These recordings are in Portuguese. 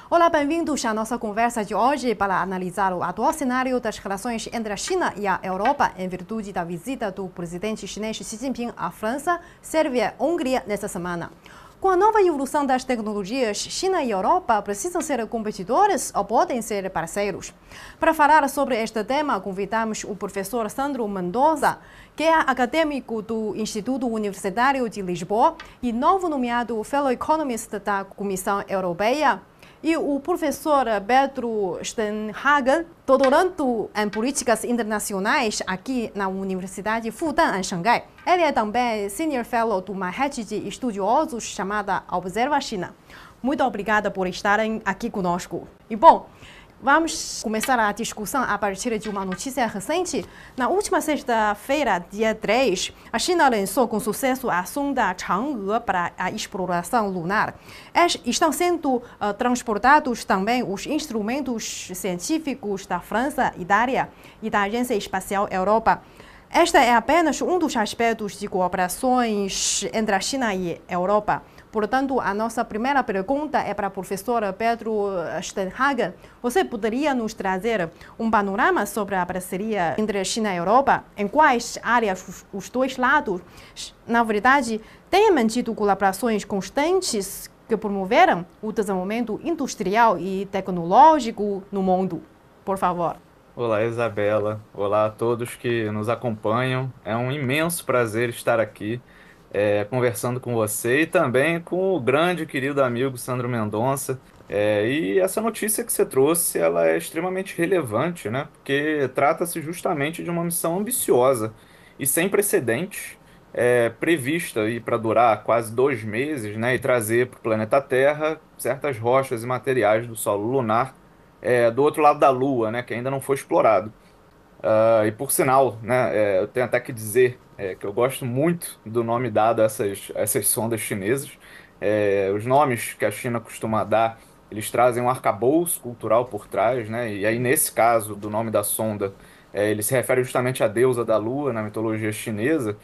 Olá, bem-vindos à nossa conversa de hoje para analisar o atual cenário das relações entre a China e a Europa em virtude da visita do presidente chinês Xi Jinping à França, Sérvia e Hungria nesta semana. Com a nova evolução das tecnologias, China e Europa precisam ser competidores ou podem ser parceiros? Para falar sobre este tema, convidamos o professor Sandro Mendonça, que é acadêmico do Instituto Universitário de Lisboa e novo nomeado Fellow Economist da Comissão Europeia, e o professor Pedro Steenhagen, doutorando em políticas internacionais aqui na Universidade Fudan, em Xangai. Ele é também Senior Fellow de uma rede de estudiosos chamada Observa China. Muito obrigada por estarem aqui conosco. E bom, vamos começar a discussão a partir de uma notícia recente. Na última sexta-feira, dia 3, a China lançou com sucesso a sonda Chang'e para a exploração lunar. Estão sendo transportados também os instrumentos científicos da França, Itália e da Agência Espacial Europa. Este é apenas um dos aspectos de cooperações entre a China e a Europa. Portanto, a nossa primeira pergunta é para o professor Pedro Steenhagen. Você poderia nos trazer um panorama sobre a parceria entre a China e a Europa? Em quais áreas os dois lados, na verdade, têm mantido colaborações constantes que promoveram o desenvolvimento industrial e tecnológico no mundo? Por favor. Olá, Isabela. Olá a todos que nos acompanham. É um imenso prazer estar aqui conversando com você e também com o grande e querido amigo Sandro Mendonça. E essa notícia que você trouxe, ela é extremamente relevante, né? Porque trata-se justamente de uma missão ambiciosa e sem precedentes, prevista para durar quase 2 meses, né? E trazer para o planeta Terra certas rochas e materiais do solo lunar do outro lado da Lua, né, que ainda não foi explorado. E por sinal, né, eu tenho até que dizer que eu gosto muito do nome dado a essas sondas chinesas. Os nomes que a China costuma dar, eles trazem um arcabouço cultural por trás, né? E aí, nesse caso do nome da sonda, ele se refere justamente à deusa da Lua na mitologia chinesa.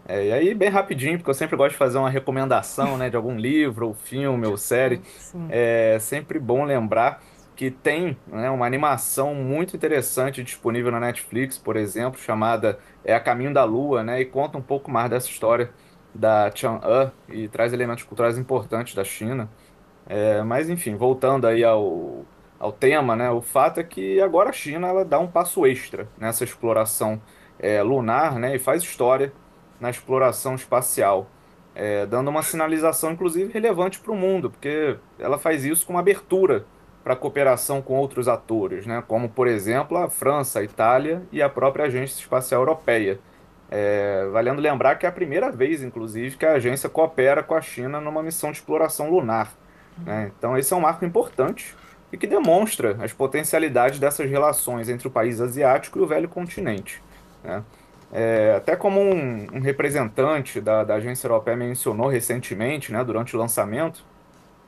E aí, bem rapidinho, porque eu sempre gosto de fazer uma recomendação, né, de algum livro, ou filme, ou série. Sim. É sempre bom lembrar que tem, né, uma animação muito interessante disponível na Netflix, por exemplo, chamada A Caminho da Lua, né, e conta um pouco mais dessa história da Chang'e e traz elementos culturais importantes da China. Mas enfim, voltando aí ao tema, né, o fato é que agora a China ela dá um passo extra nessa exploração lunar, né, e faz história na exploração espacial, dando uma sinalização, inclusive, relevante para o mundo, porque ela faz isso com uma abertura para cooperação com outros atores, né, como, por exemplo, a França, a Itália e a própria Agência Espacial Europeia. Valendo lembrar que é a primeira vez, inclusive, que a agência coopera com a China numa missão de exploração lunar, né? Então, esse é um marco importante e que demonstra as potencialidades dessas relações entre o país asiático e o velho continente, né? Até como um representante da agência europeia mencionou recentemente, né, durante o lançamento,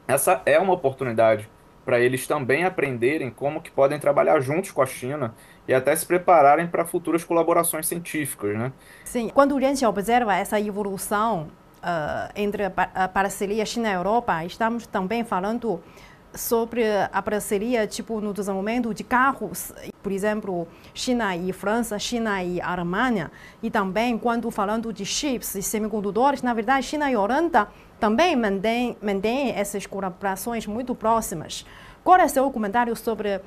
essa é uma oportunidade para eles também aprenderem como que podem trabalhar juntos com a China e até se prepararem para futuras colaborações científicas, né? Sim, quando a gente observa essa evolução entre a parceria China-Europa, estamos também falando sobre a parceria tipo no desenvolvimento de carros, por exemplo, China e França, China e Alemanha, e também quando falando de chips e semicondutores, na verdade, China e Holanda também mantêm essas colaborações muito próximas. Qual é o seu comentário sobre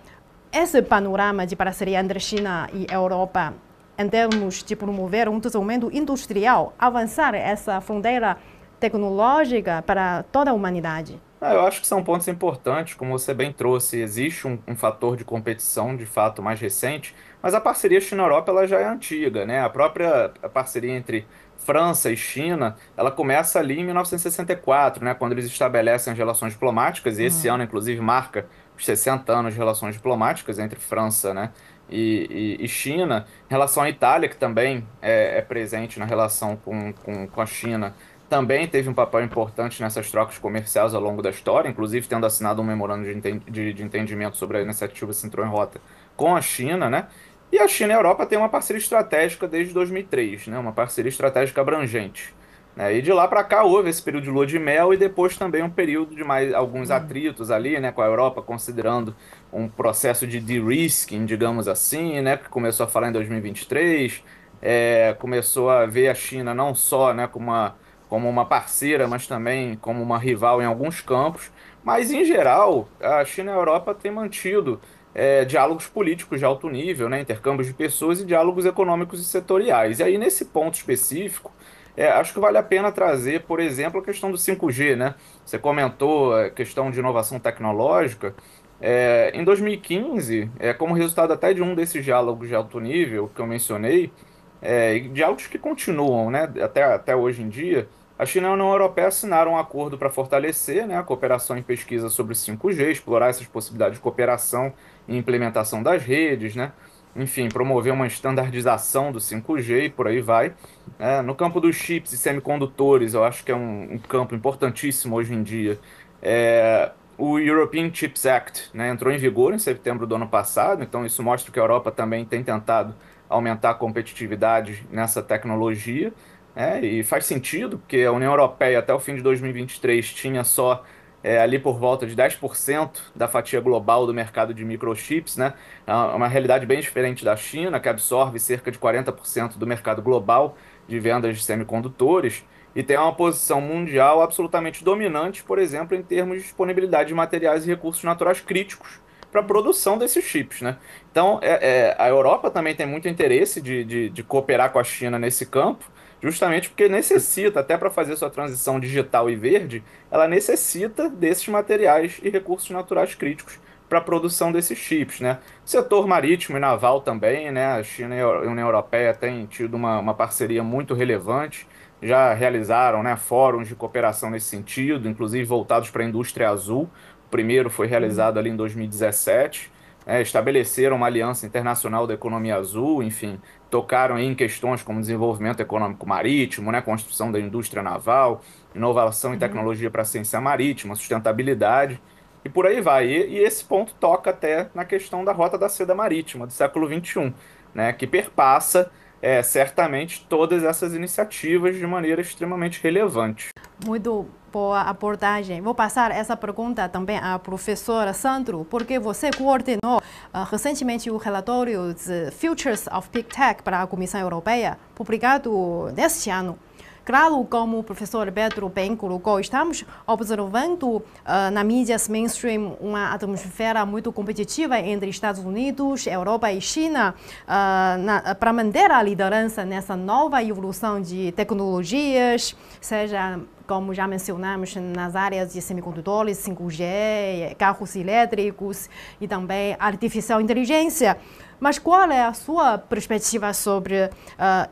esse panorama de parceria entre China e Europa em termos de promover um desenvolvimento industrial, avançar essa fronteira tecnológica para toda a humanidade? Eu acho que são pontos importantes, como você bem trouxe. Existe um fator de competição, de fato, mais recente, mas a parceria China-Europa ela já é antiga, né? A própria parceria entre França e China, ela começa ali em 1964, né? Quando eles estabelecem as relações diplomáticas, e esse ano, inclusive, marca os 60 anos de relações diplomáticas entre França, né, e China. Em relação à Itália, que também é presente na relação com a China, também teve um papel importante nessas trocas comerciais ao longo da história, inclusive tendo assinado um memorando de entendimento sobre a iniciativa Cinturão em Rota com a China, né? E a China e a Europa têm uma parceria estratégica desde 2003, né? Uma parceria estratégica abrangente. né? E de lá para cá houve esse período de lua de mel e depois também um período de mais alguns atritos ali, né, com a Europa, considerando um processo de de-risking, digamos assim, né, que começou a falar em 2023, começou a ver a China não só, né, como uma parceira, mas também como uma rival em alguns campos. Mas, em geral, a China e a Europa têm mantido diálogos políticos de alto nível, né, intercâmbios de pessoas e diálogos econômicos e setoriais. E aí, nesse ponto específico, acho que vale a pena trazer, por exemplo, a questão do 5G, né? Você comentou a questão de inovação tecnológica. Em 2015, como resultado até de um desses diálogos de alto nível que eu mencionei, e diálogos que continuam, né, até hoje em dia, a China e a União Europeia assinaram um acordo para fortalecer, né, a cooperação em pesquisa sobre 5G, explorar essas possibilidades de cooperação e implementação das redes, né? Enfim, promover uma estandardização do 5G e por aí vai. No campo dos chips e semicondutores, eu acho que é um campo importantíssimo hoje em dia. O European Chips Act, né, entrou em vigor em setembro do ano passado, então isso mostra que a Europa também tem tentado aumentar a competitividade nessa tecnologia, né, e faz sentido, porque a União Europeia até o fim de 2023 tinha só ali por volta de 10% da fatia global do mercado de microchips, né? É uma realidade bem diferente da China, que absorve cerca de 40% do mercado global de vendas de semicondutores e tem uma posição mundial absolutamente dominante, por exemplo, em termos de disponibilidade de materiais e recursos naturais críticos para a produção desses chips, né? Então, a Europa também tem muito interesse de cooperar com a China nesse campo, justamente porque necessita, até para fazer sua transição digital e verde, ela necessita desses materiais e recursos naturais críticos para a produção desses chips, né? Setor marítimo e naval também, né? A China e a União Europeia têm tido uma parceria muito relevante, já realizaram, né, fóruns de cooperação nesse sentido, inclusive voltados para a indústria azul. O primeiro foi realizado ali em 2017. Estabeleceram uma aliança internacional da economia azul, enfim, tocaram aí em questões como desenvolvimento econômico marítimo, né, construção da indústria naval, inovação e tecnologia para a ciência marítima, sustentabilidade. E por aí vai. E esse ponto toca até na questão da Rota da Seda Marítima do século XXI, né, que perpassa certamente todas essas iniciativas de maneira extremamente relevante. Muito boa abordagem. Vou passar essa pergunta também à professora Sandro, porque você coordenou recentemente o relatório de Futures of Big Tech para a Comissão Europeia, publicado neste ano. Claro, como o professor Pedro bem colocou, estamos observando na mídia mainstream uma atmosfera muito competitiva entre Estados Unidos, Europa e China para manter a liderança nessa nova evolução de tecnologias, seja como já mencionamos, nas áreas de semicondutores, 5G, carros elétricos e também artificial inteligência. Mas qual é a sua perspectiva sobre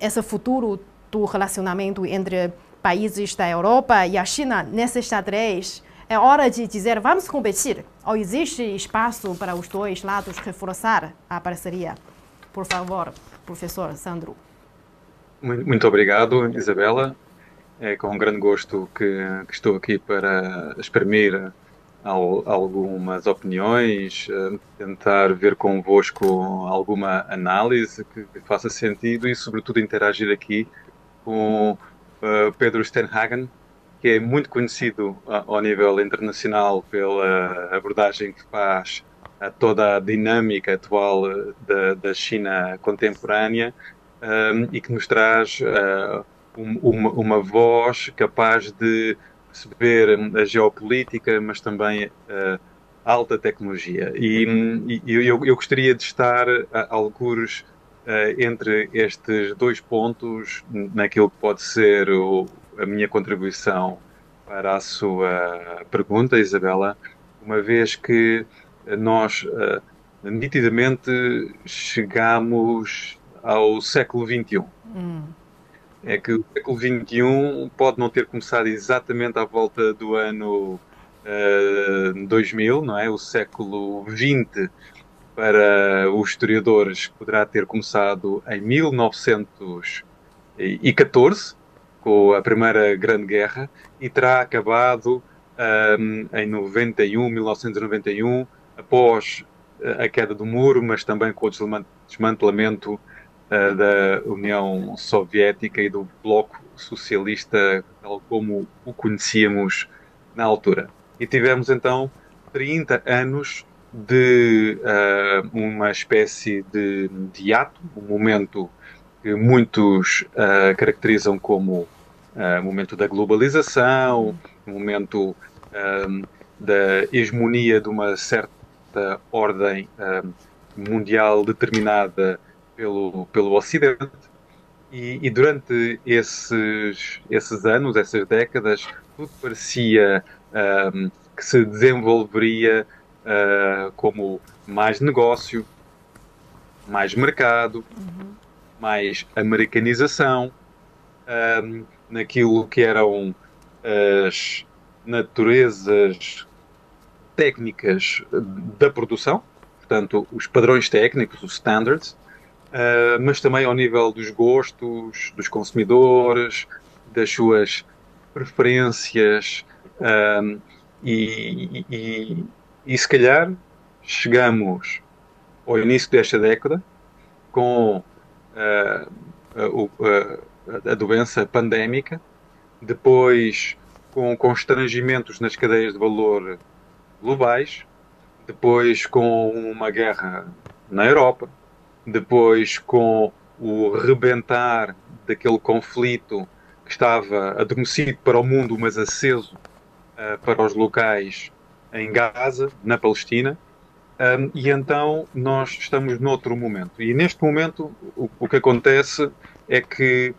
esse futuro do relacionamento entre países da Europa e a China nesse xadrez? É hora de dizer, vamos competir? Ou existe espaço para os dois lados reforçar a parceria? Por favor, professor Sandro. Muito obrigado, Isabela. É com grande gosto que estou aqui para exprimir algumas opiniões, tentar ver convosco alguma análise que faça sentido e, sobretudo, interagir aqui com Pedro Sternhagen, que é muito conhecido ao nível internacional pela abordagem que faz a toda a dinâmica atual da China contemporânea e que nos traz uma voz capaz de perceber a geopolítica, mas também a alta tecnologia. E eu gostaria de estar algures entre estes dois pontos naquilo que pode ser a minha contribuição para a sua pergunta, Isabela, uma vez que nós nitidamente chegamos ao século XXI. É que o século XXI pode não ter começado exatamente à volta do ano 2000, não é? O século XX, para os historiadores, poderá ter começado em 1914, com a Primeira Grande Guerra, e terá acabado em 1991, após a queda do muro, mas também com o desmantelamento da União Soviética e do bloco socialista tal como o conhecíamos na altura. E tivemos então 30 anos de uma espécie de hiato, um momento que muitos caracterizam como o momento da globalização, o momento da hegemonia de uma certa ordem mundial determinada pelo Ocidente. E durante esses anos, essas décadas, tudo parecia que se desenvolveria como mais negócio, mais mercado, mais americanização, naquilo que eram as naturezas técnicas da produção, portanto, os padrões técnicos, os standards, mas também ao nível dos gostos dos consumidores, das suas preferências, e se calhar chegamos ao início desta década com a doença pandémica, depois com constrangimentos nas cadeias de valor globais, depois com uma guerra na Europa, depois com o rebentar daquele conflito que estava adormecido para o mundo, mas aceso para os locais em Gaza, na Palestina, e então nós estamos noutro momento. E neste momento o que acontece é que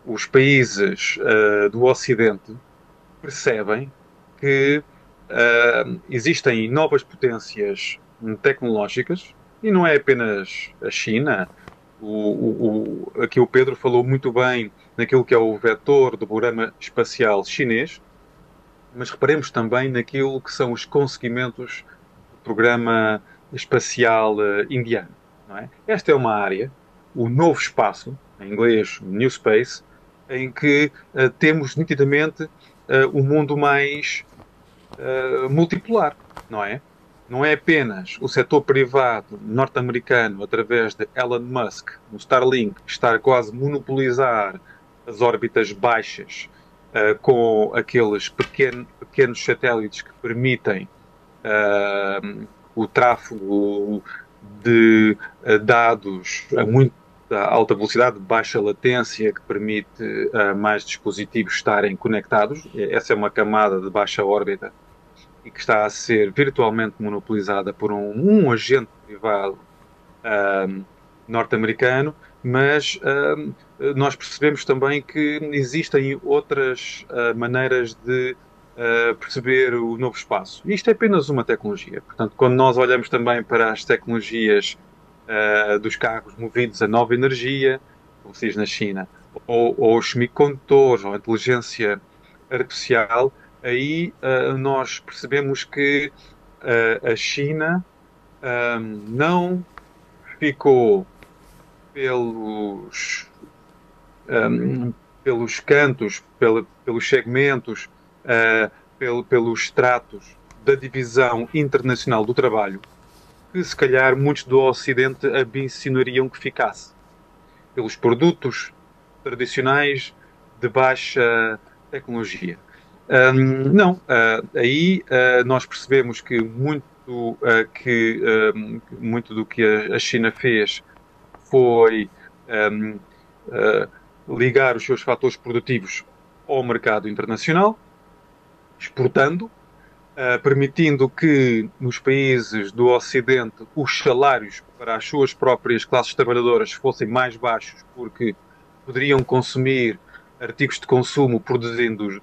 os países do Ocidente percebem que existem novas potências tecnológicas, e não é apenas a China. Aqui o Pedro falou muito bem naquilo que é o vetor do programa espacial chinês, mas reparemos também naquilo que são os conseguimentos do programa espacial indiano. Não é? Esta é uma área, o novo espaço, em inglês New Space, em que temos nitidamente um mundo mais multipolar, não é? Não é apenas o setor privado norte-americano, através de Elon Musk, no Starlink, estar quase a monopolizar as órbitas baixas com aqueles pequenos satélites que permitem o tráfego de dados a muita alta velocidade, baixa latência, que permite mais dispositivos estarem conectados. Essa é uma camada de baixa órbita e que está a ser virtualmente monopolizada por um agente privado norte-americano, mas nós percebemos também que existem outras maneiras de perceber o novo espaço. Isto é apenas uma tecnologia. Portanto, quando nós olhamos também para as tecnologias dos carros movidos a nova energia, como se diz na China, ou os semicondutores, ou a inteligência artificial, aí nós percebemos que a China não ficou pelos cantos, pelos segmentos, pelos estratos da divisão internacional do trabalho, que se calhar muitos do Ocidente ambicionariam que ficasse. Pelos produtos tradicionais de baixa tecnologia. Não, aí nós percebemos que muito do que a China fez foi ligar os seus fatores produtivos ao mercado internacional, exportando, permitindo que nos países do Ocidente os salários para as suas próprias classes trabalhadoras fossem mais baixos, porque poderiam consumir artigos de consumo produzidos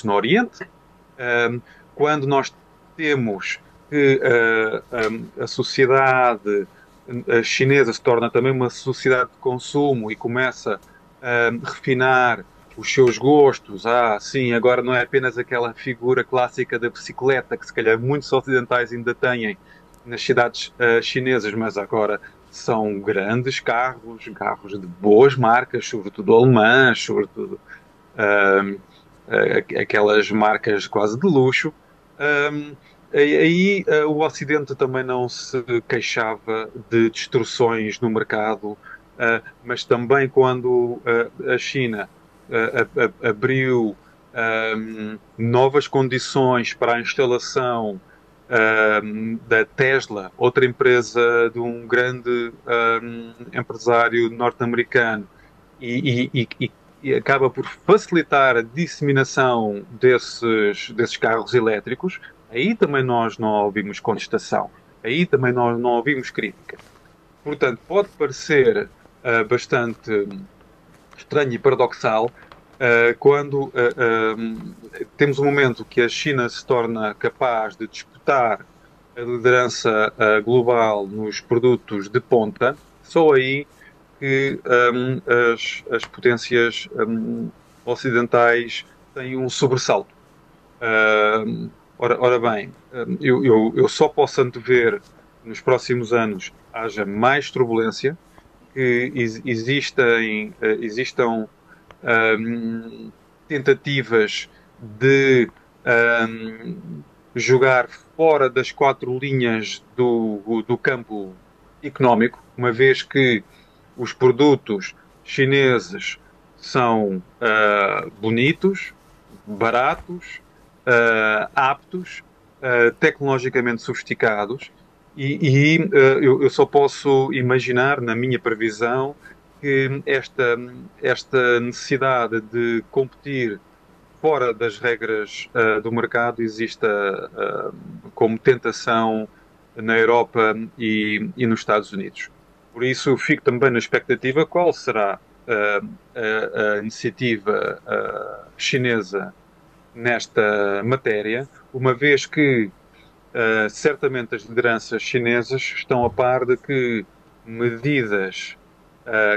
no Oriente. Quando nós temos que a sociedade chinesa se torna também uma sociedade de consumo e começa a refinar os seus gostos. Sim, agora não é apenas aquela figura clássica da bicicleta que se calhar muitos ocidentais ainda têm nas cidades chinesas, mas agora são grandes carros de boas marcas, sobretudo alemãs, sobretudo aquelas marcas quase de luxo. Aí o Ocidente também não se queixava de distorções no mercado, mas também quando a China abriu novas condições para a instalação da Tesla, outra empresa de um grande empresário norte-americano, e acaba por facilitar a disseminação desses carros elétricos, aí também nós não ouvimos contestação, aí também nós não ouvimos crítica. Portanto, pode parecer bastante estranho e paradoxal quando temos um momento que a China se torna capaz de disputar a liderança global nos produtos de ponta, só aí que as potências ocidentais têm um sobressalto. Ora bem, eu só posso antever nos próximos anos haja mais turbulência, que existam tentativas de jogar fora das 4 linhas do campo económico, uma vez que os produtos chineses são bonitos, baratos, aptos, tecnologicamente sofisticados, e eu só posso imaginar, na minha previsão, que esta necessidade de competir fora das regras do mercado exista como tentação na Europa e nos Estados Unidos. Por isso, fico também na expectativa qual será a iniciativa chinesa nesta matéria, uma vez que certamente as lideranças chinesas estão a par de que medidas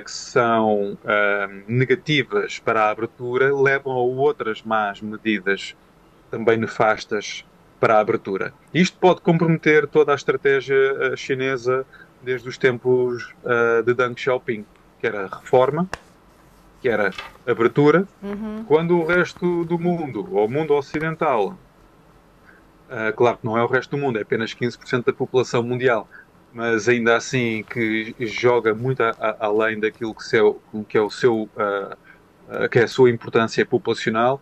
que são negativas para a abertura levam a outras más medidas também nefastas para a abertura. Isto pode comprometer toda a estratégia chinesa desde os tempos de Deng Xiaoping, que era reforma, que era abertura, quando o resto do mundo, ou o mundo ocidental, claro que não é o resto do mundo, é apenas 15% da população mundial, mas ainda assim que joga muito além daquilo que é a sua importância populacional.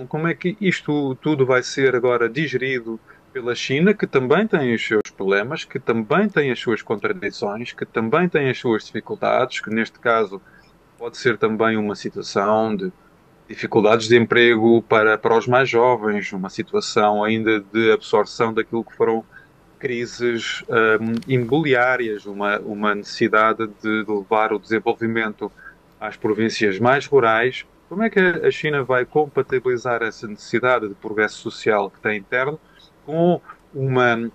Como é que isto tudo vai ser agora digerido pela China, que também tem os seus problemas, que também tem as suas contradições, que também tem as suas dificuldades, que neste caso pode ser também uma situação de dificuldades de emprego para os mais jovens, uma situação ainda de absorção daquilo que foram crises imobiliárias, uma necessidade de levar o desenvolvimento às províncias mais rurais. Como é que a China vai compatibilizar essa necessidade de progresso social que tem interno com uma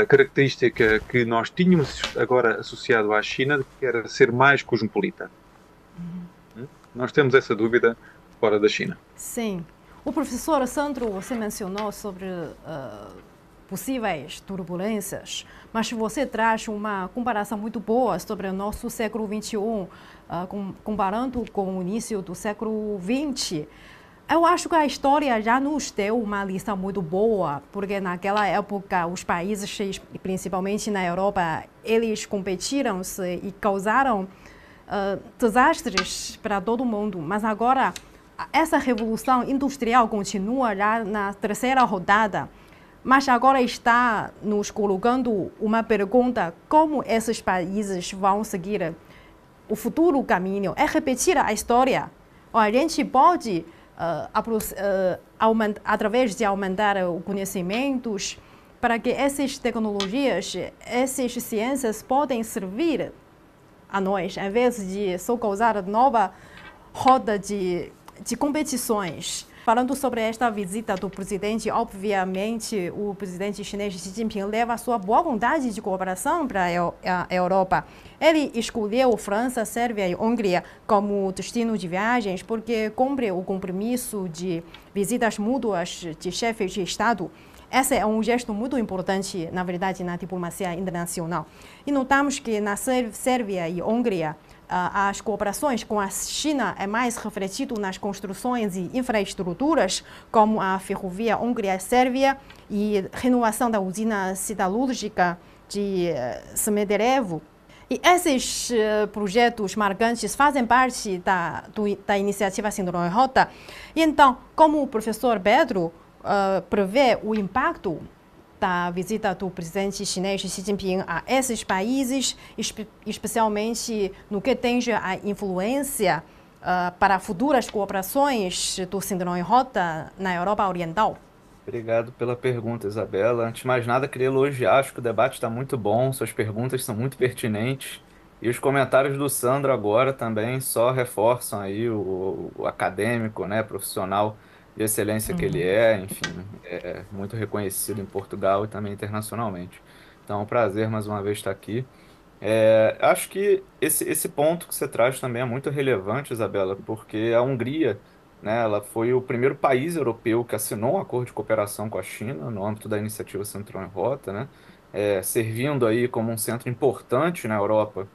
característica que nós tínhamos agora associado à China, que era ser mais cosmopolita? Nós temos essa dúvida fora da China. Sim. O professor Sandro, você mencionou sobre possíveis turbulências, mas você traz uma comparação muito boa sobre o nosso século XXI, comparando com o início do século XX. Eu acho que a história já nos deu uma lição muito boa, porque naquela época os países, principalmente na Europa, eles competiram-se e causaram desastres para todo mundo. Mas agora, essa revolução industrial continua já na terceira rodada, mas agora está nos colocando uma pergunta: como esses países vão seguir o futuro caminho? É repetir a história? Ou a gente pode, através de aumentar os conhecimentos, para que essas tecnologias, essas ciências podem servir a nós, em vez de só causar nova roda de competições. Falando sobre esta visita do presidente, obviamente o presidente chinês Xi Jinping leva a sua boa vontade de cooperação para a Europa. Ele escolheu França, Sérvia e Hungria como destino de viagens porque cumpre o compromisso de visitas mútuas de chefes de Estado. Esse é um gesto muito importante, na verdade, na diplomacia internacional. E notamos que na Sérvia e Hungria, as cooperações com a China é mais refletido nas construções e infraestruturas, como a ferrovia Hungria-Sérvia e renovação da usina siderúrgica de Smederevo. E esses projetos marcantes fazem parte da iniciativa Síndrome Rota. E então, como o professor Pedro prevê o impacto da visita do presidente chinês Xi Jinping a esses países, especialmente no que tange a influência para futuras cooperações do Síndrome Rota na Europa Oriental? Obrigado pela pergunta, Isabela. Antes de mais nada, queria elogiar, acho que o debate está muito bom, suas perguntas são muito pertinentes. E os comentários do Sandro agora também só reforçam aí o acadêmico, né, profissional de excelência que ele é, enfim, é muito reconhecido em Portugal e também internacionalmente. Então, é um prazer mais uma vez estar aqui. Acho que esse ponto que você traz também é muito relevante, Isabela, porque a Hungria, né, ela foi o primeiro país europeu que assinou um acordo de cooperação com a China no âmbito da iniciativa Centro-Rota, né, servindo aí como um centro importante na Europa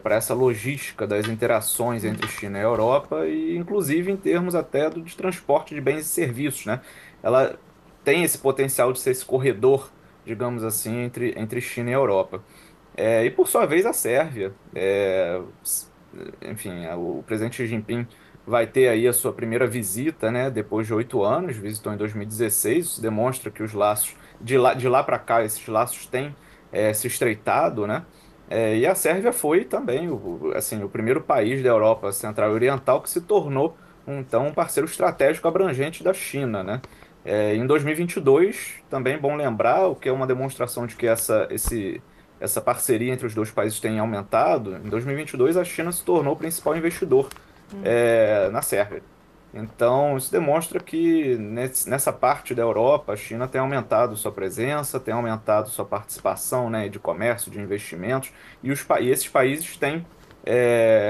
para essa logística das interações entre China e Europa e inclusive em termos até de transporte de bens e serviços, né? Ela tem esse potencial de ser esse corredor, digamos assim, entre China e Europa. E por sua vez a Sérvia, enfim, o presidente Xi Jinping vai ter aí a sua primeira visita, né, depois de 8 anos, visitou em 2016, isso demonstra que os laços, de lá para cá, esses laços têm se estreitado, né, e a Sérvia foi também, assim, o primeiro país da Europa Central e Oriental que se tornou, então, um parceiro estratégico abrangente da China, né. Em 2022, também é bom lembrar, o que é uma demonstração de que essa parceria entre os dois países tem aumentado. Em 2022, a China se tornou o principal investidor na Sérvia. Então, isso demonstra que nessa parte da Europa, a China tem aumentado sua presença, tem aumentado sua participação, né, de comércio, de investimentos, e esses países têm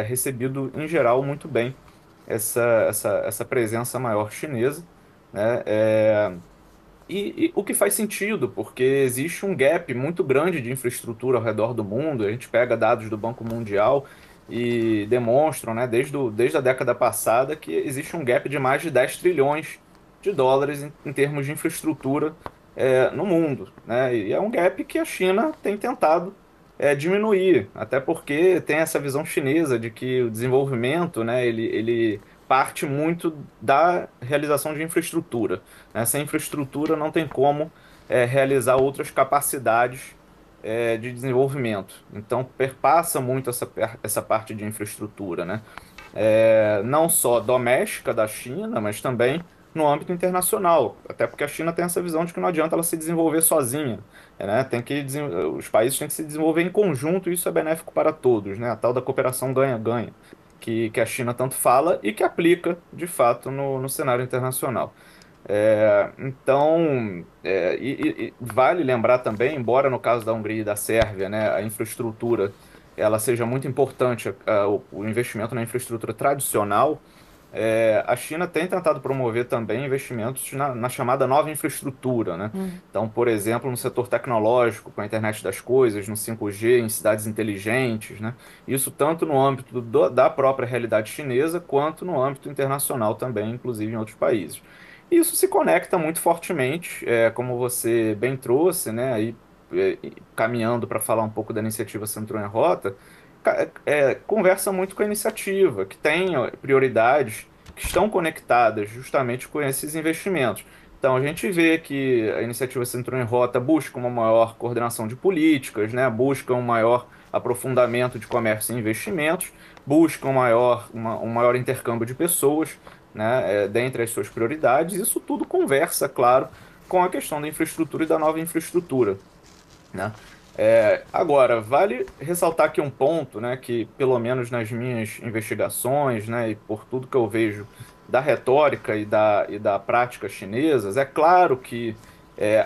recebido, em geral, muito bem essa presença maior chinesa, né? E o que faz sentido, porque existe um gap muito grande de infraestrutura ao redor do mundo. A gente pega dados do Banco Mundial e demonstram, né, desde a década passada, que existe um gap de mais de 10 trilhões de dólares em termos de infraestrutura no mundo, né? E é um gap que a China tem tentado diminuir, até porque tem essa visão chinesa de que o desenvolvimento, né, ele parte muito da realização de infraestrutura, né? Sem infraestrutura não tem como realizar outras capacidades de desenvolvimento. Então, perpassa muito essa parte de infraestrutura, né? Não só doméstica da China, mas também no âmbito internacional. Até porque a China tem essa visão de que não adianta ela se desenvolver sozinha, né? Os países têm que se desenvolver em conjunto e isso é benéfico para todos, né? A tal da cooperação ganha-ganha, que a China tanto fala e que aplica, de fato, no cenário internacional. Então, e vale lembrar também, embora no caso da Hungria e da Sérvia, né, a infraestrutura ela seja muito importante, o investimento na infraestrutura tradicional, a China tem tentado promover também investimentos na chamada nova infraestrutura, né? Então, por exemplo, no setor tecnológico, com a internet das coisas, no 5G, em cidades inteligentes, né? Isso tanto no âmbito da própria realidade chinesa, quanto no âmbito internacional também, inclusive em outros países. Isso se conecta muito fortemente, como você bem trouxe, né? Aí, caminhando para falar um pouco da iniciativa Centro em Rota, conversa muito com a iniciativa, que tem ó, prioridades que estão conectadas justamente com esses investimentos. Então, a gente vê que a iniciativa Centro em Rota busca uma maior coordenação de políticas, né? Busca um maior aprofundamento de comércio e investimentos, busca um maior intercâmbio de pessoas, né? Dentre as suas prioridades. Isso tudo conversa, claro, com a questão da infraestrutura e da nova infraestrutura, né? Agora, vale ressaltar aqui um ponto, né, que pelo menos nas minhas investigações, né, e por tudo que eu vejo da retórica e da prática chinesas, é claro que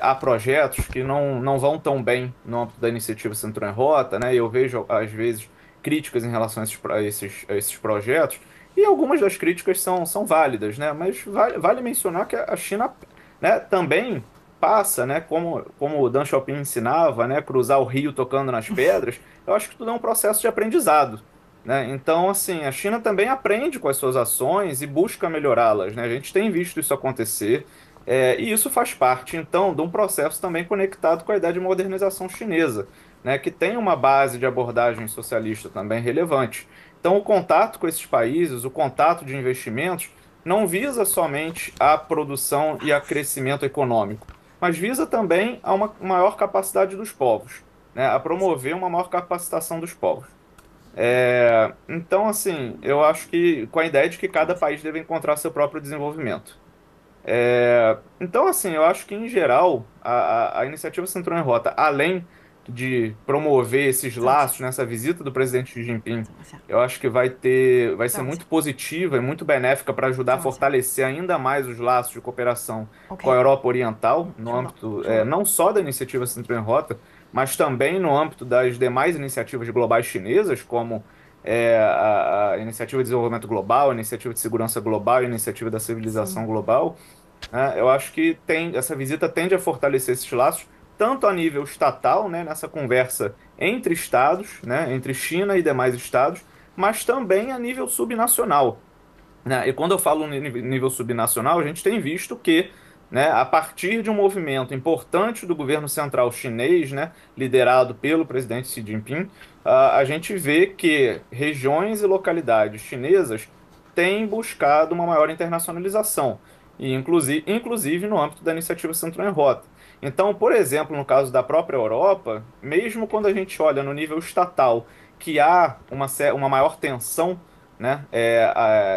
há projetos que não vão tão bem no âmbito da iniciativa Centro em Rota, né, e eu vejo, às vezes, críticas em relação a esses projetos, e algumas das críticas são válidas, né, mas vale mencionar que a China, né, também passa, né, como o Deng Xiaoping ensinava, né, cruzar o rio tocando nas pedras. Eu acho que tudo é um processo de aprendizado, né? Então, assim, a China também aprende com as suas ações e busca melhorá-las, né? A gente tem visto isso acontecer. E isso faz parte, então, de um processo também conectado com a ideia de modernização chinesa, né, que tem uma base de abordagem socialista também relevante. Então, o contato com esses países, o contato de investimentos, não visa somente a produção e a crescimento econômico, mas visa também a uma maior capacidade dos povos, né, a promover uma maior capacitação dos povos. Então, assim, eu acho que com a ideia de que cada país deve encontrar seu próprio desenvolvimento. Então, assim, eu acho que, em geral, a iniciativa Cinturão em Rota, além de promover esses laços nessa visita do presidente Xi Jinping, eu acho que vai ser muito positiva e muito benéfica para ajudar a fortalecer ainda mais os laços de cooperação com a Europa Oriental, no âmbito não só da iniciativa Cinturão em Rota, mas também no âmbito das demais iniciativas globais chinesas, como a Iniciativa de Desenvolvimento Global, a Iniciativa de Segurança Global e a Iniciativa da Civilização Global, né? Eu acho que essa visita tende a fortalecer esses laços, tanto a nível estatal, né, nessa conversa entre estados, né, entre China e demais estados, mas também a nível subnacional, né? E quando eu falo nível subnacional, a gente tem visto que, né, a partir de um movimento importante do governo central chinês, né, liderado pelo presidente Xi Jinping, a gente vê que regiões e localidades chinesas têm buscado uma maior internacionalização, e inclusive no âmbito da iniciativa Cinturão em Rota. Então, por exemplo, no caso da própria Europa, mesmo quando a gente olha no nível estatal que há uma maior tensão, né,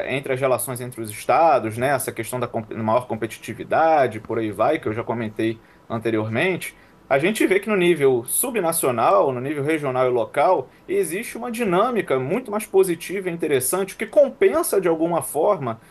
entre as relações entre os estados, né, essa questão da maior competitividade, por aí vai, que eu já comentei anteriormente, a gente vê que no nível subnacional, no nível regional e local, existe uma dinâmica muito mais positiva e interessante que compensa de alguma forma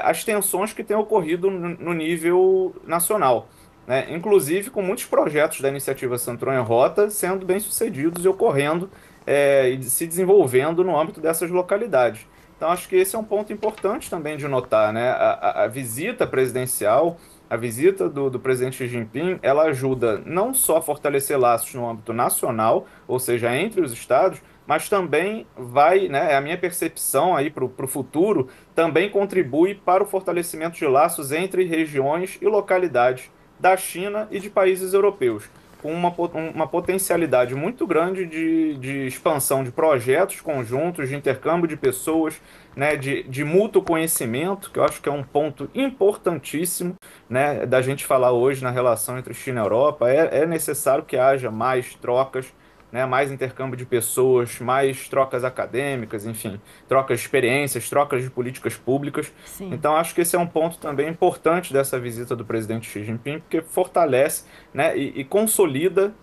as tensões que têm ocorrido no nível nacional, né? Inclusive com muitos projetos da iniciativa Cinturão em Rota sendo bem-sucedidos e ocorrendo e se desenvolvendo no âmbito dessas localidades. Então, acho que esse é um ponto importante também de notar, né? A visita presidencial, a visita do presidente Xi Jinping, ela ajuda não só a fortalecer laços no âmbito nacional, ou seja, entre os estados, mas também vai, né, é a minha percepção aí para o futuro, também contribui para o fortalecimento de laços entre regiões e localidades da China e de países europeus, com uma potencialidade muito grande de expansão de projetos conjuntos, de intercâmbio de pessoas, né, de mútuo conhecimento, que eu acho que é um ponto importantíssimo, né, da gente falar hoje na relação entre China e Europa. É necessário que haja mais trocas, né, mais intercâmbio de pessoas, mais trocas acadêmicas, enfim, trocas de experiências, trocas de políticas públicas. Sim. Então, acho que esse é um ponto também importante dessa visita do presidente Xi Jinping, porque fortalece, né, e consolida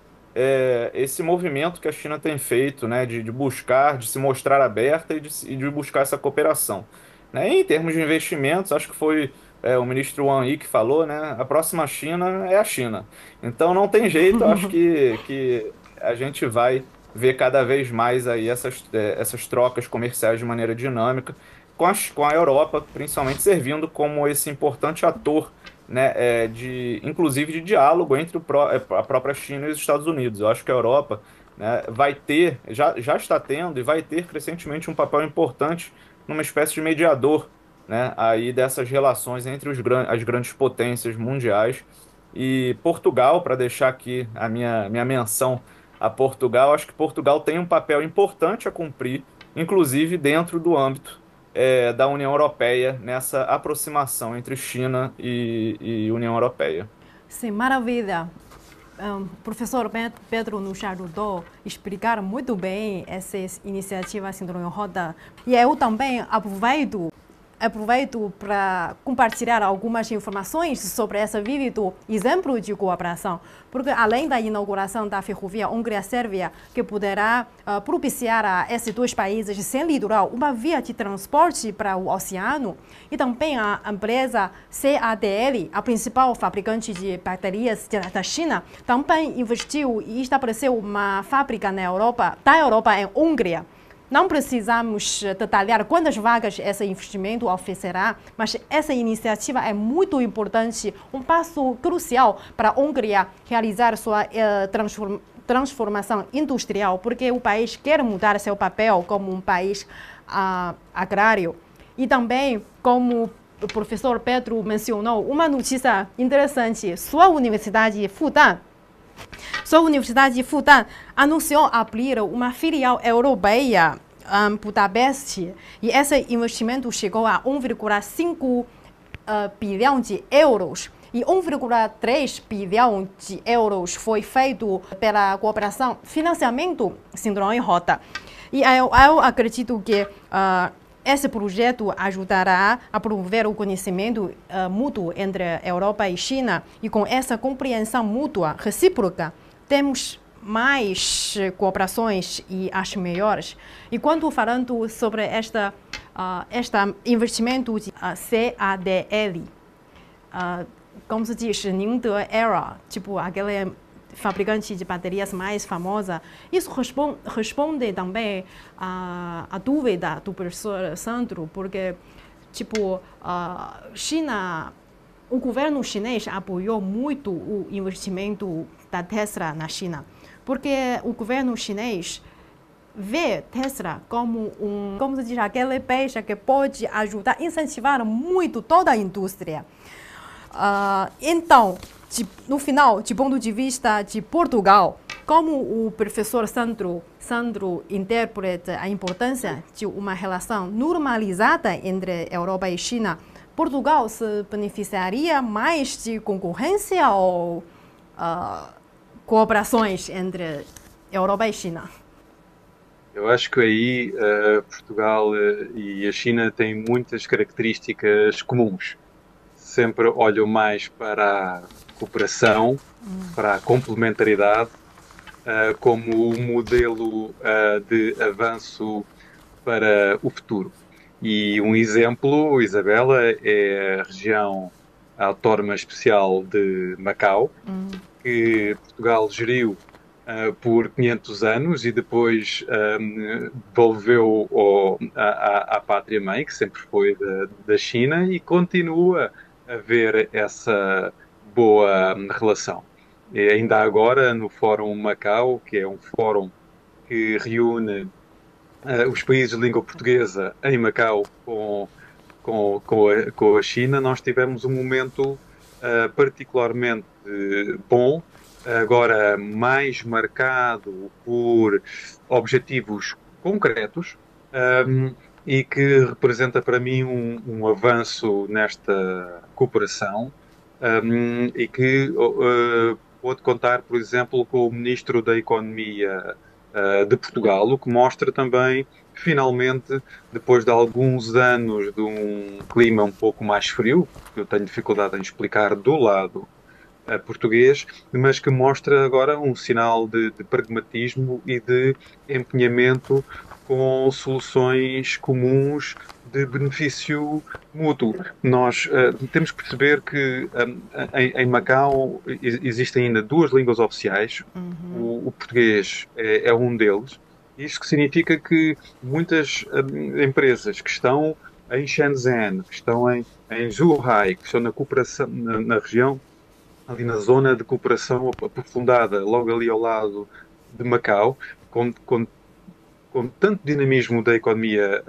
esse movimento que a China tem feito, né, de buscar, de se mostrar aberta e de buscar essa cooperação. Né? E em termos de investimentos, acho que foi o ministro Wang Yi que falou, né, a próxima China é a China. Então não tem jeito, acho que a gente vai ver cada vez mais aí essas trocas comerciais de maneira dinâmica, com a Europa principalmente servindo como esse importante ator, né, inclusive de diálogo entre a própria China e os Estados Unidos. Eu acho que a Europa, né, vai ter, já está tendo e vai ter crescentemente um papel importante numa espécie de mediador, né, aí dessas relações entre as grandes potências mundiais. E Portugal, para deixar aqui a minha menção a Portugal, acho que Portugal tem um papel importante a cumprir, inclusive dentro do âmbito da União Europeia, nessa aproximação entre China e União Europeia. Sim, maravilha. Professor Pedro nos ajudou a explicar muito bem essas iniciativas Cinturão em Rota. E eu também aproveito para compartilhar algumas informações sobre esse vívido exemplo de cooperação, porque além da inauguração da ferrovia Hungria-Sérvia, que poderá propiciar a esses dois países sem litoral uma via de transporte para o oceano, e também a empresa CATL, a principal fabricante de baterias da China, também investiu e estabeleceu uma fábrica da Europa em Hungria. Não precisamos detalhar quantas vagas esse investimento oferecerá, mas essa iniciativa é muito importante, um passo crucial para a Hungria realizar sua transformação industrial, porque o país quer mudar seu papel como um país agrário e também como o professor Pedro mencionou uma notícia interessante. Sua Universidade Fudan anunciou abrir uma filial europeia em Budapeste e esse investimento chegou a 1,5 bilhão de euros. E 1,3 bilhão de euros foi feito pela cooperação financiamento Síndrome Rota. E eu acredito que esse projeto ajudará a promover o conhecimento mútuo entre a Europa e China. E com essa compreensão mútua recíproca, temos mais cooperações e as melhores. E quando falando sobre este investimento de CADL, como se diz, Ningde Era, tipo aquele fabricante de baterias mais famosa, isso responde também à dúvida do professor Sandro, porque tipo China, o governo chinês apoiou muito o investimento da Tesla na China, porque o governo chinês vê Tesla como como se diz, aquele peixe que pode ajudar a incentivar muito toda a indústria. Então, no final, de ponto de vista de Portugal, como o professor Sandro interpreta a importância de uma relação normalizada entre Europa e China, Portugal se beneficiaria mais de concorrência ou cooperações entre Europa e China? Eu acho que aí Portugal e a China têm muitas características comuns. Sempre olham mais para a cooperação, para a complementaridade, como um modelo de avanço para o futuro. E um exemplo, Isabela, é a região autónoma especial de Macau, que Portugal geriu por 500 anos e depois devolveu à pátria-mãe, que sempre foi da China, e continua a ver essa boa relação. E ainda agora, no Fórum Macau, que é um fórum que reúne os países de língua portuguesa em Macau com a China, nós tivemos um momento particularmente bom, agora mais marcado por objetivos concretos e que representa para mim um avanço nesta cooperação e que pode contar, por exemplo, com o Ministro da Economia de Portugal, o que mostra também, finalmente, depois de alguns anos de um clima um pouco mais frio, que eu tenho dificuldade em explicar do lado português, mas que mostra agora um sinal de pragmatismo e de empenhamento com soluções comuns de benefício mútuo. Nós temos que perceber que em Macau existem ainda duas línguas oficiais. O português é um deles. Isto que significa que muitas empresas que estão em Shenzhen, que estão em Zhuhai, que estão na cooperação na região, ali na zona de cooperação aprofundada, logo ali ao lado de Macau, com tanto dinamismo da economia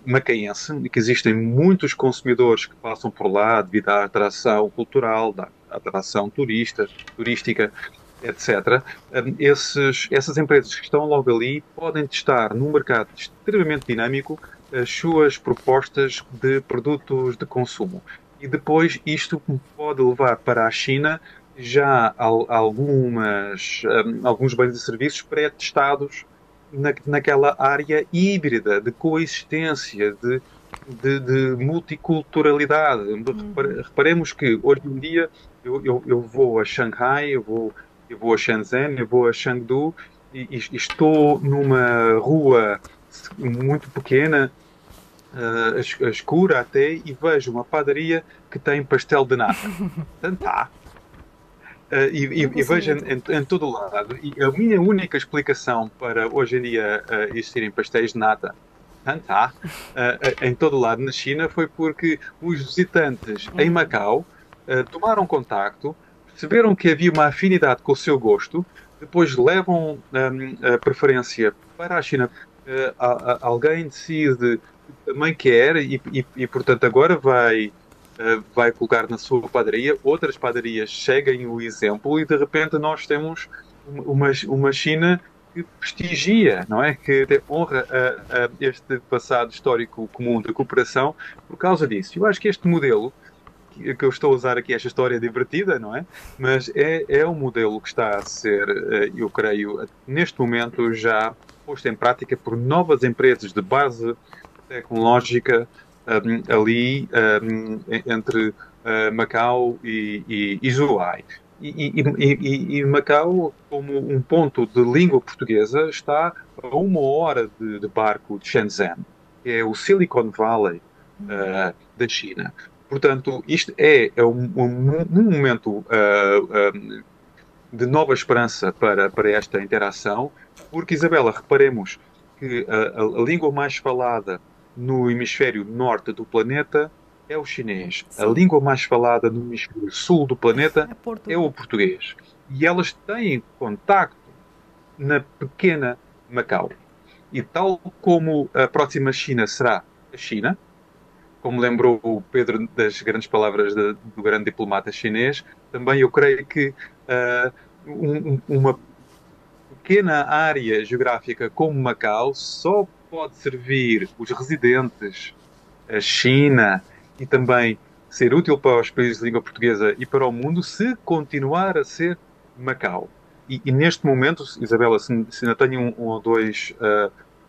macaense, e que existem muitos consumidores que passam por lá devido à atração cultural, da atração turística, etc. Essas empresas que estão logo ali podem testar num mercado extremamente dinâmico as suas propostas de produtos de consumo. E depois isto pode levar para a China já alguns bens e serviços pré-testados naquela área híbrida de coexistência, de multiculturalidade. Reparemos que hoje em dia eu vou a Shanghai, eu vou a Shenzhen, eu vou a Chengdu e estou numa rua muito pequena, escura até, e vejo uma padaria que tem pastel de nata. Portanto, e vejo em todo lado. E a minha única explicação para hoje em dia existirem pastéis de nata em todo lado na China foi porque os visitantes em Macau tomaram contacto, perceberam que havia uma afinidade com o seu gosto, depois levam a preferência para a China. Alguém decide também quer portanto, agora vai colocar na sua padaria, outras padarias seguem o exemplo e, de repente, nós temos uma China que prestigia, não é? Que honra este passado histórico comum de cooperação por causa disso. Eu acho que este modelo que eu estou a usar aqui, esta história divertida, não é? Mas é um modelo que está a ser, eu creio, neste momento já posto em prática por novas empresas de base tecnológica ali entre Macau e Zhuhai. E Macau, como um ponto de língua portuguesa, está a 1 hora de barco de Shenzhen, que é o Silicon Valley da China. Portanto, isto é um momento de nova esperança para esta interação, porque, Isabela, reparemos que a língua mais falada no hemisfério norte do planeta é o chinês. Sim. A língua mais falada no hemisfério sul do planeta é o português. português. E elas têm contacto na pequena Macau. E tal como a próxima China será a China, como lembrou o Pedro das grandes palavras do grande diplomata chinês, também eu creio que uma pequena área geográfica como Macau só pode servir os residentes, a China, e também ser útil para os países de língua portuguesa e para o mundo se continuar a ser Macau. E neste momento, Isabela, se ainda tenho um ou dois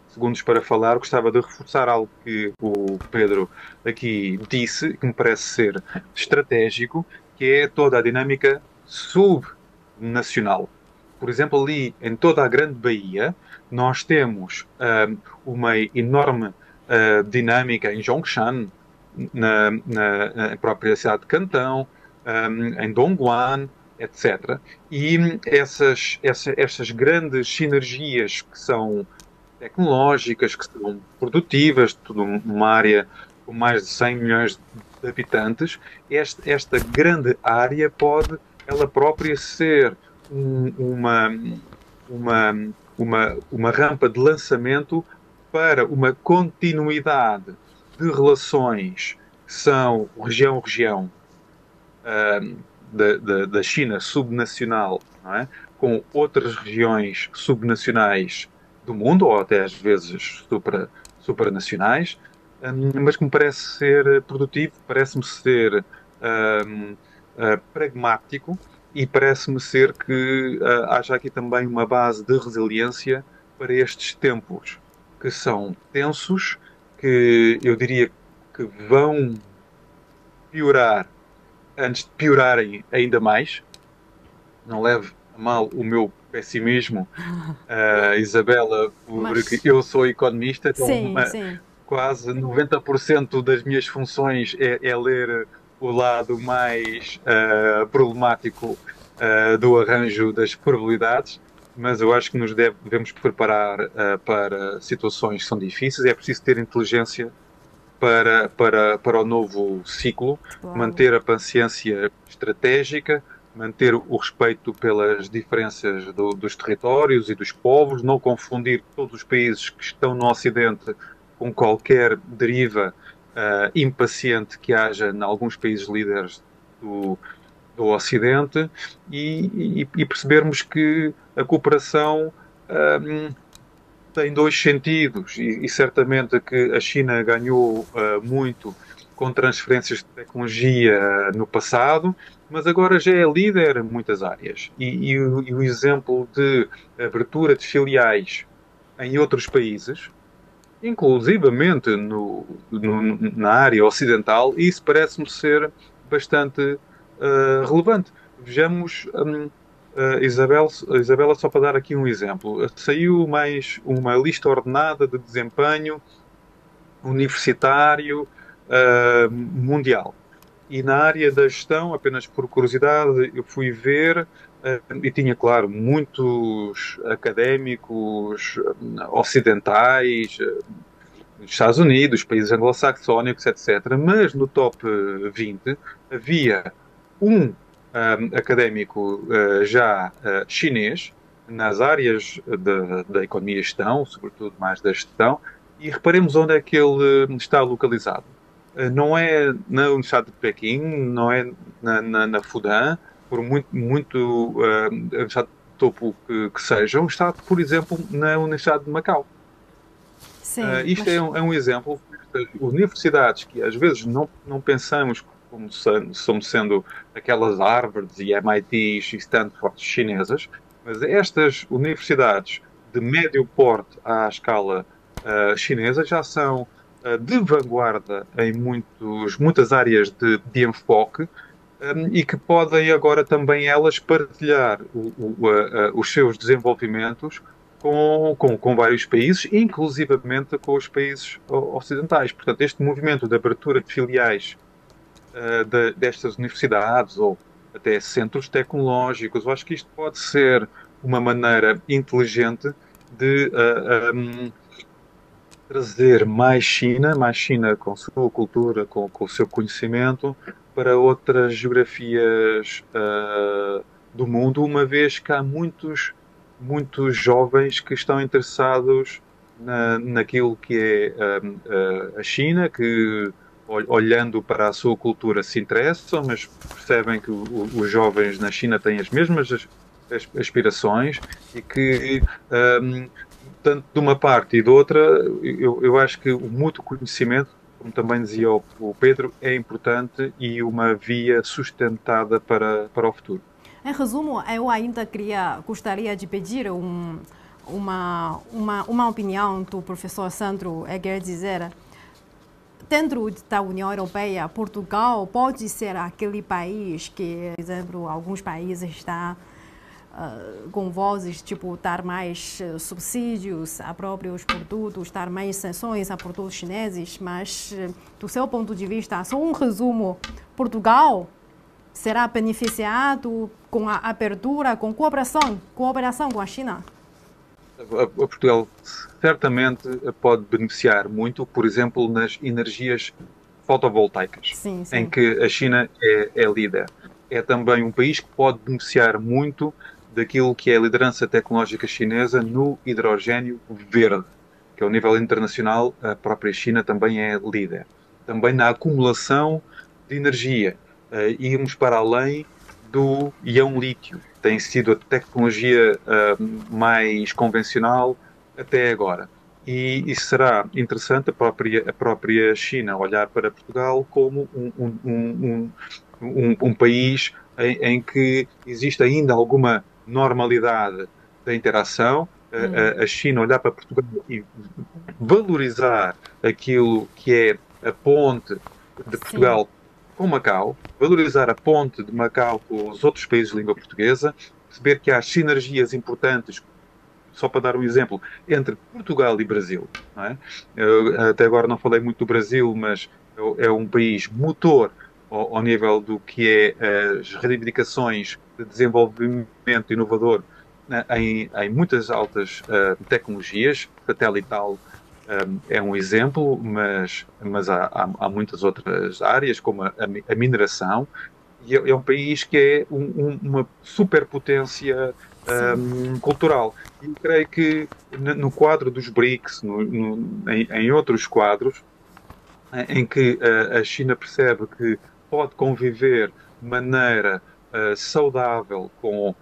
segundos para falar, gostava de reforçar algo que o Pedro aqui disse, que me parece ser estratégico, que é toda a dinâmica subnacional. Por exemplo, ali em toda a Grande Baía, nós temos uma enorme dinâmica em Zhongshan, na própria cidade de Cantão, em Dongguan, etc. E essas grandes sinergias que são tecnológicas, que são produtivas, tudo uma área com mais de 100 milhões de habitantes, esta grande área pode ela própria ser uma rampa de lançamento para uma continuidade de relações que são região-região da China subnacional, não é? Com outras regiões subnacionais do mundo, ou até às vezes supranacionais, mas que me parece ser produtivo, parece-me ser pragmático e parece-me ser que haja aqui também uma base de resiliência para estes tempos que são tensos, que eu diria que vão piorar antes de piorarem ainda mais. Não leve a mal o meu pessimismo, Isabela, porque eu sou economista, então Sim. quase 90% das minhas funções é ler o lado mais problemático do arranjo das probabilidades, mas eu acho que nos devemos preparar para situações que são difíceis. É preciso ter inteligência para o novo ciclo, Claro. manter a paciência estratégica, manter o respeito pelas diferenças dos territórios e dos povos, não confundir todos os países que estão no Ocidente com qualquer deriva impaciente que haja em alguns países líderes do Ocidente e percebermos que a cooperação tem dois sentidos e certamente que a China ganhou muito com transferências de tecnologia no passado, mas agora já é líder em muitas áreas. E o exemplo de abertura de filiais em outros países, inclusivamente na área ocidental, isso parece-me ser bastante relevante. Vejamos, Isabela, só para dar aqui um exemplo, saiu mais uma lista ordenada de desempenho universitário mundial. E na área da gestão, apenas por curiosidade, eu fui ver e tinha, claro, muitos académicos ocidentais, dos Estados Unidos, países anglo-saxónicos, etc. Mas no top 20 havia um académico já chinês nas áreas da economia e gestão, sobretudo mais da gestão, E reparemos onde é que ele está localizado. Não é na Universidade de Pequim, não é na Fudan, por muito Universidade de topo que sejam, está, por exemplo, na Universidade de Macau. Sim, Isto mas é um exemplo. Universidades que às vezes não pensamos como sendo aquelas Harvards e MITs e Stanfords chinesas, mas estas universidades de médio porte à escala chinesa já são de vanguarda em muitas áreas de enfoque e que podem agora também elas partilhar os seus desenvolvimentos com vários países, inclusivamente com os países ocidentais. Portanto, este movimento de abertura de filiais destas universidades ou até centros tecnológicos, eu acho que isto pode ser uma maneira inteligente de trazer mais China com a sua cultura, com o seu conhecimento, para outras geografias do mundo, uma vez que há muitos jovens que estão interessados naquilo que é a China, que olhando para a sua cultura se interessam, mas percebem que os jovens na China têm as mesmas aspirações e que tanto de uma parte e de outra, eu acho que o mútuo conhecimento, como também dizia o Pedro, é importante e uma via sustentada para o futuro. em resumo, eu ainda gostaria de pedir uma opinião do professor Sandro. Quer dizer, dentro da União Europeia, Portugal pode ser aquele país que, por exemplo, alguns países estão com vozes tipo dar mais subsídios a próprios produtos, dar mais sanções a produtos chineses, mas do seu ponto de vista, só um resumo, Portugal será beneficiado com a abertura, com cooperação com a China? Portugal certamente pode beneficiar muito, por exemplo, nas energias fotovoltaicas, Sim, sim. em que a China é líder. É também um país que pode beneficiar muito daquilo que é a liderança tecnológica chinesa no hidrogênio verde, que ao nível internacional a própria China também é líder. Também na acumulação de energia. Irmos para além do íon lítio. Tem sido a tecnologia mais convencional até agora. E isso será interessante a própria China olhar para Portugal como um país em que existe ainda alguma normalidade da interação. A China olhar para Portugal e valorizar aquilo que é a ponte de Portugal Sim. com Macau, valorizar a ponte de Macau com os outros países de língua portuguesa, perceber que há sinergias importantes, só para dar um exemplo, entre Portugal e Brasil. Não é? Eu, até agora não falei muito do Brasil, mas é um país motor ao nível do que é as reivindicações de desenvolvimento inovador em muitas altas tecnologias, satelital é um exemplo, mas há muitas outras áreas, como a mineração, e é um país que é uma superpotência cultural. E creio que no quadro dos BRICS, em outros quadros, em que a China percebe que pode conviver de maneira saudável com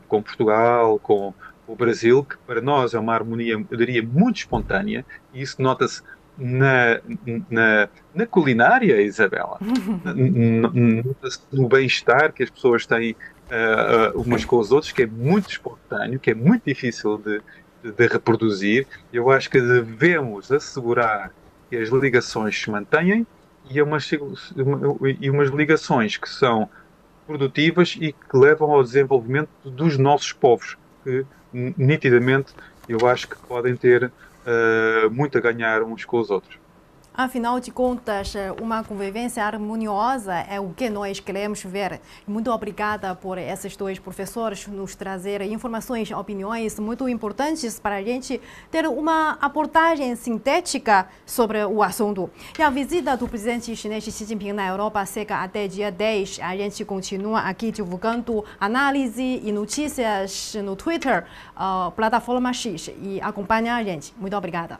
Portugal, com o Brasil, que para nós é uma harmonia, eu diria, muito espontânea, e isso nota-se na culinária, Isabela. Nota-se no bem-estar que as pessoas têm umas com as outras, que é muito espontâneo, que é muito difícil de reproduzir. Eu acho que devemos assegurar que as ligações se mantenham e umas ligações que são produtivas e que levam ao desenvolvimento dos nossos povos, que nitidamente eu acho que podem ter muito a ganhar uns com os outros. Afinal de contas, uma convivência harmoniosa é o que nós queremos ver. Muito obrigada por esses dois professores nos trazer informações, opiniões muito importantes para a gente ter uma abordagem sintética sobre o assunto. E a visita do presidente chinês Xi Jinping na Europa segue até dia 10. A gente continua aqui divulgando análise e notícias no Twitter, plataforma X. E acompanhe a gente. Muito obrigada.